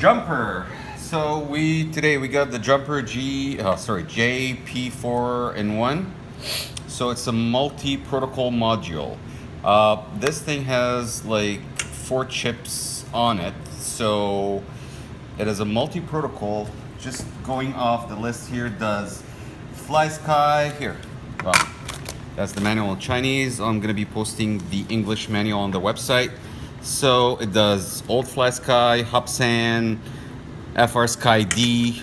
Jumper. So today we got the Jumper JP4-in-1. So it's a multi-protocol module. This thing has like 4 chips on it. So it is a multi-protocol. Just going off the list here, does FlySky here. Wow. That's the manual in Chinese. I'm gonna be posting the English manual on the website. So it does Old FlySky, Hubsan, FrSky D,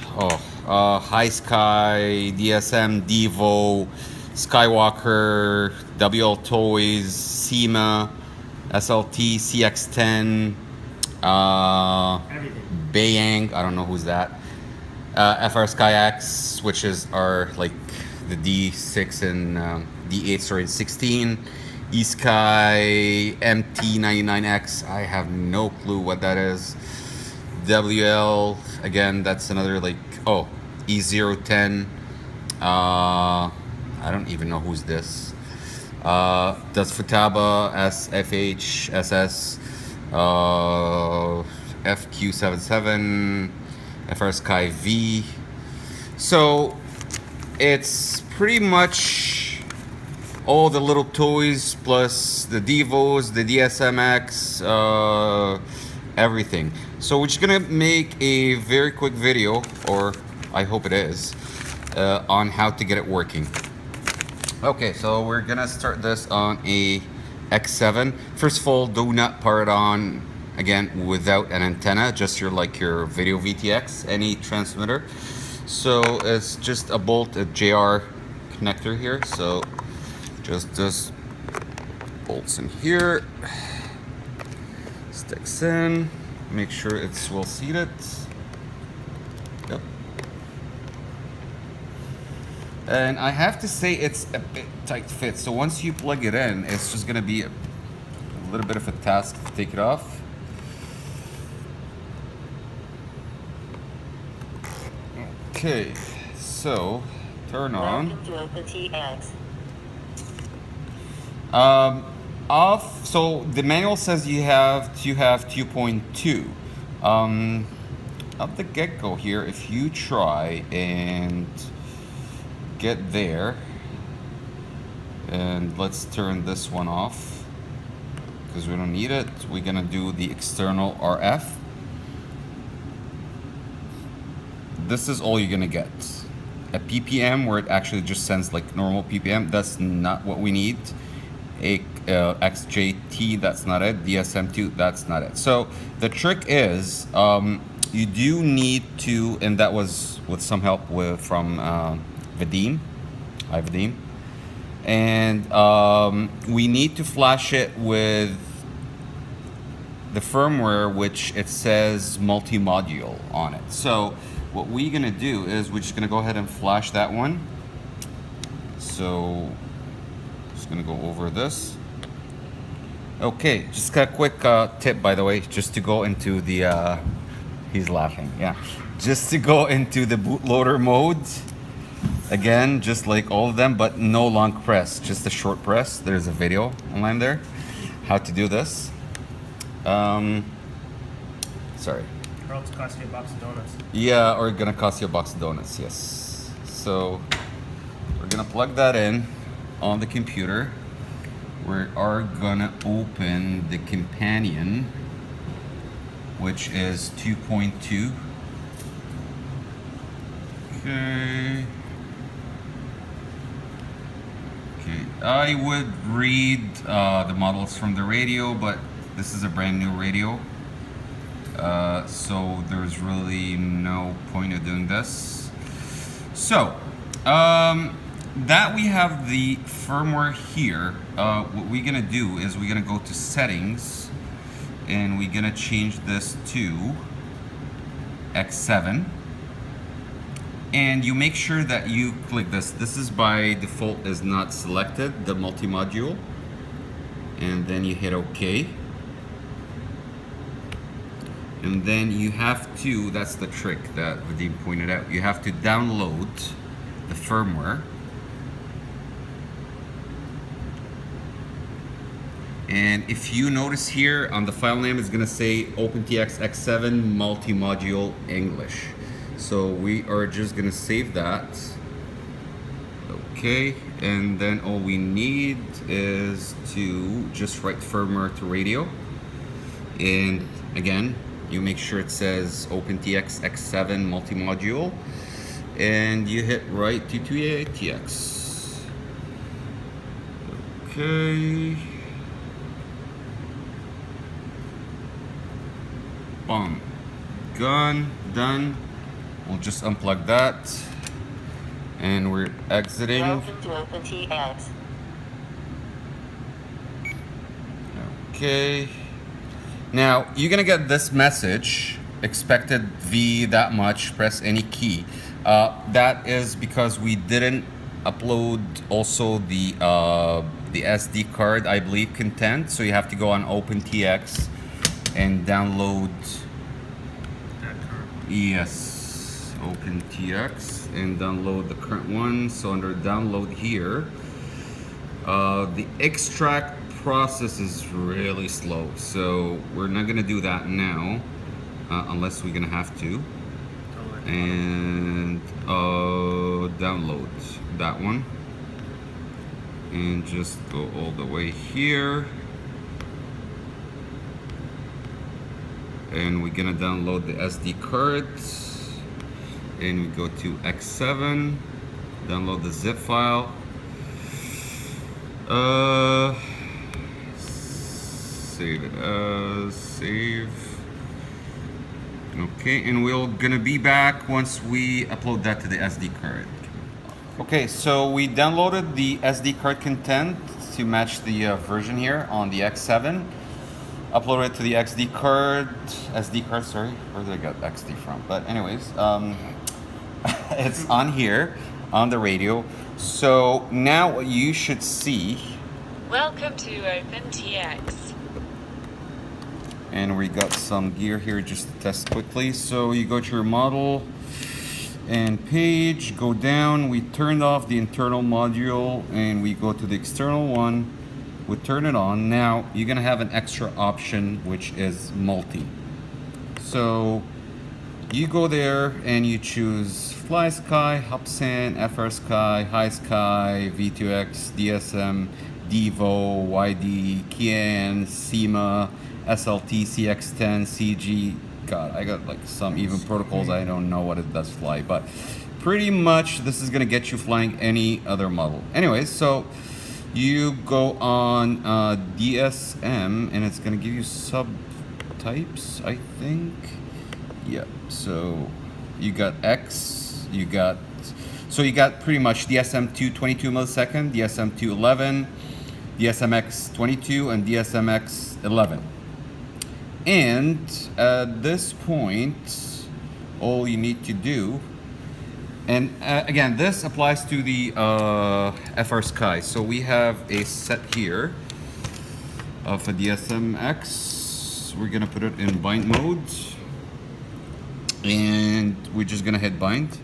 High Sky, DSM, Devo, Skywalker, WL Toys, SEMA, SLT, CX10, Bayang, I don't know who's that, FrSky X, which is our like the D6 and D8, sorry, 16, eSky, MT99X, I have no clue what that is. WL, again, that's another like, E010, I don't even know who's this. Does Futaba, SFH, SS, FQ77, FrSky V. So it's pretty much all the little toys plus the Devos, the DSMX, everything. So we're just gonna make a very quick video, or I hope it is, on how to get it working. Okay, so we're gonna start this on a X7. First of all, do not power it on again without an antenna, just your video VTX, any transmitter. So it's just a bolt, a JR connector here. So just this bolts in here, sticks in, make sure it's well seated. Yep. And I have to say it's a bit tight fit. So once you plug it in, it's just gonna be a little bit of a task to take it off. Okay, so turn on. Off. So the manual says you have to have 2.2. At the get-go here, if you try and get there, and let's turn this one off because we don't need it. We're gonna do the external RF. This is all you're gonna get. A PPM where it actually just sends like normal PPM. That's not what we need. A XJT, that's not it. DSM2, that's not it. So the trick is, you do need to, and that was with some help from Vadim, and we need to flash it with the firmware, which it says multi-module on it. So what we're gonna do is we're just gonna go ahead and flash that one. So just gonna go over this. Okay, just got a quick tip, by the way, just to go into the he's laughing, yeah, just to go into the bootloader mode again, just like all of them, but no long press, just a short press. There's a video online there how to do this. Sorry, or else cost you a box of donuts. Yeah, or gonna cost you a box of donuts, yes. So we're gonna plug that in on the computer. We are gonna open the companion, which is 2.2. Okay. I would read the models from the radio, but this is a brand new radio. So there's really no point of doing this. So, that we have the firmware here. What we're gonna do is we're gonna go to settings and we're gonna change this to X7, and you make sure that you click this. This is by default is not selected, the multi-module, and then you hit OK. And then you have to, that's the trick that Vadim pointed out, you have to download the firmware. And if you notice here on the file name, it's gonna say OpenTX X7 multi-module English. So we are just gonna save that. Okay, and then all we need is to just write firmware to radio. And again, you make sure it says OpenTX X7 multi-module, and you hit write to ATX. Okay. Boom. Done. We'll just unplug that. And we're exiting. Welcome to OpenTX. Okay. Now, you're gonna get this message, expected V that much, press any key. That is because we didn't upload also the SD card, I believe, content. So you have to go on OpenTX and download, yes, OpenTX, and download the current one. So under download here, the extract process is really slow, so we're not gonna do that now unless we're gonna have to. And download that one and just go all the way here, and we're gonna download the SD card, and we go to X7, download the zip file. Save it as save. Okay, and we're gonna be back once we upload that to the SD card. Okay, so we downloaded the SD card content to match the version here on the X7. Uploaded it to the SD card, sorry, where did I get XD from? But anyways, it's on here, on the radio. So now what you should see. Welcome to OpenTX. And we got some gear here just to test quickly. So you go to your model and page, go down. We turned off the internal module and we go to the external one. We turn it on. Now you're gonna have an extra option, which is multi. So you go there and you choose Fly Sky, Hubsan, FR Sky, High Sky, V2X, DSM, Devo, YD, Kian, SEMA, SLT, CX10, CG. God, I got like some even protocols I don't know what it does fly, but pretty much this is gonna get you flying any other model. Anyways, so you go on DSM and it's gonna give you subtypes, I think. Yeah, so you got X, you got pretty much DSM2 22 millisecond, DSM2 11, DSMX 22, and DSMX 11. And at this point, all you need to do, and again, this applies to the FR Sky. So we have a set here of a DSMX. We're gonna put it in bind mode, and we're just gonna hit bind.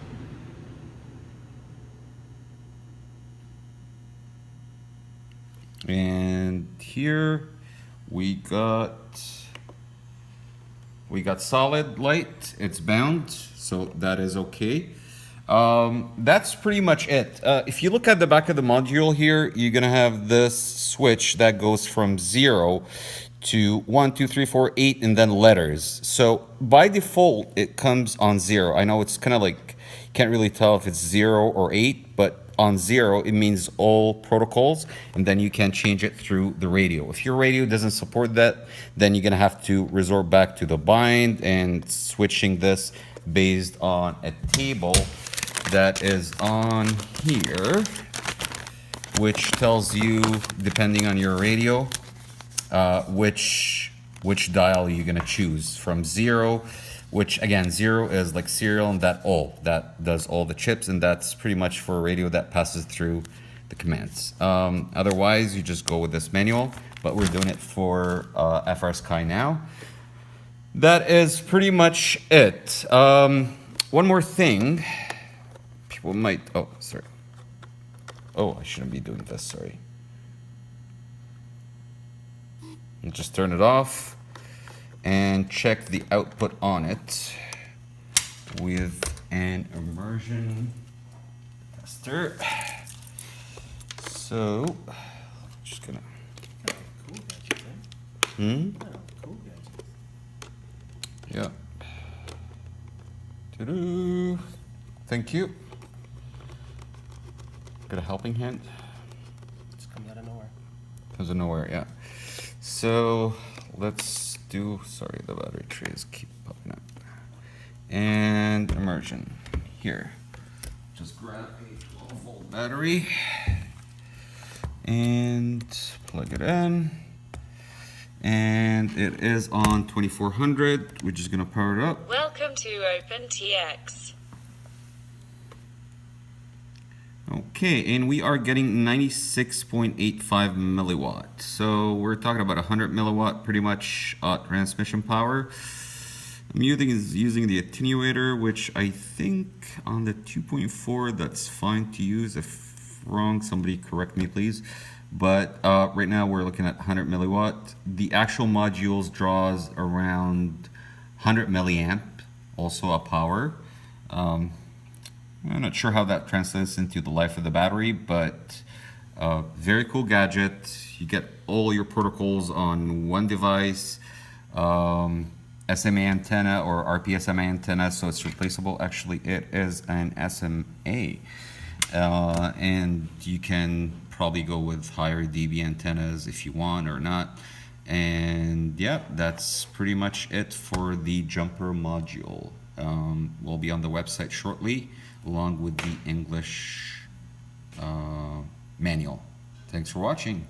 And here we got solid light, it's bound, so that is okay. That's pretty much it. If you look at the back of the module here, you're gonna have this switch that goes from 0 to 1, 2, 3, 4, 8, and then letters. So by default, it comes on 0. I know it's kind of like, you can't really tell if it's 0 or 8, but on 0, it means all protocols, and then you can change it through the radio. If your radio doesn't support that, then you're gonna have to resort back to the bind and switching this based on a table that is on here, which tells you, depending on your radio, which dial you're gonna choose from 0, which again, 0 is like serial, and that does all the chips, and that's pretty much for a radio that passes through the commands. Otherwise, you just go with this manual, but we're doing it for FR Sky now. That is pretty much it. One more thing, people might, oh, sorry. Oh, I shouldn't be doing this, sorry. We'll just turn it off and check the output on it with an immersion tester. So, just gonna. Cool gadgets, eh? Hmm? Oh, cool gadgets. Yeah. Ta-doo. Thank you. Got a helping hand? Just comes out of nowhere. Comes out of nowhere, yeah. So let's do. Sorry, the battery trays keep popping up. And immersion here. Just grab a 12-volt battery and plug it in. And it is on 2400. We're just gonna power it up. Welcome to OpenTX. Okay, and we are getting 96.85 milliwatt. So we're talking about 100 milliwatt pretty much transmission power. I'm using the attenuator, which I think on the 2.4 that's fine to use. If wrong, somebody correct me please. But right now we're looking at 100 milliwatt. The actual modules draws around 100 milliamp, also a power. I'm not sure how that translates into the life of the battery, but very cool gadget. You get all your protocols on one device. SMA antenna or RPSMA antenna, so it's replaceable. Actually, it is an SMA. And you can probably go with higher dB antennas if you want or not. And yeah, that's pretty much it for the jumper module. Will be on the website shortly, along with the English manual. Thanks for watching.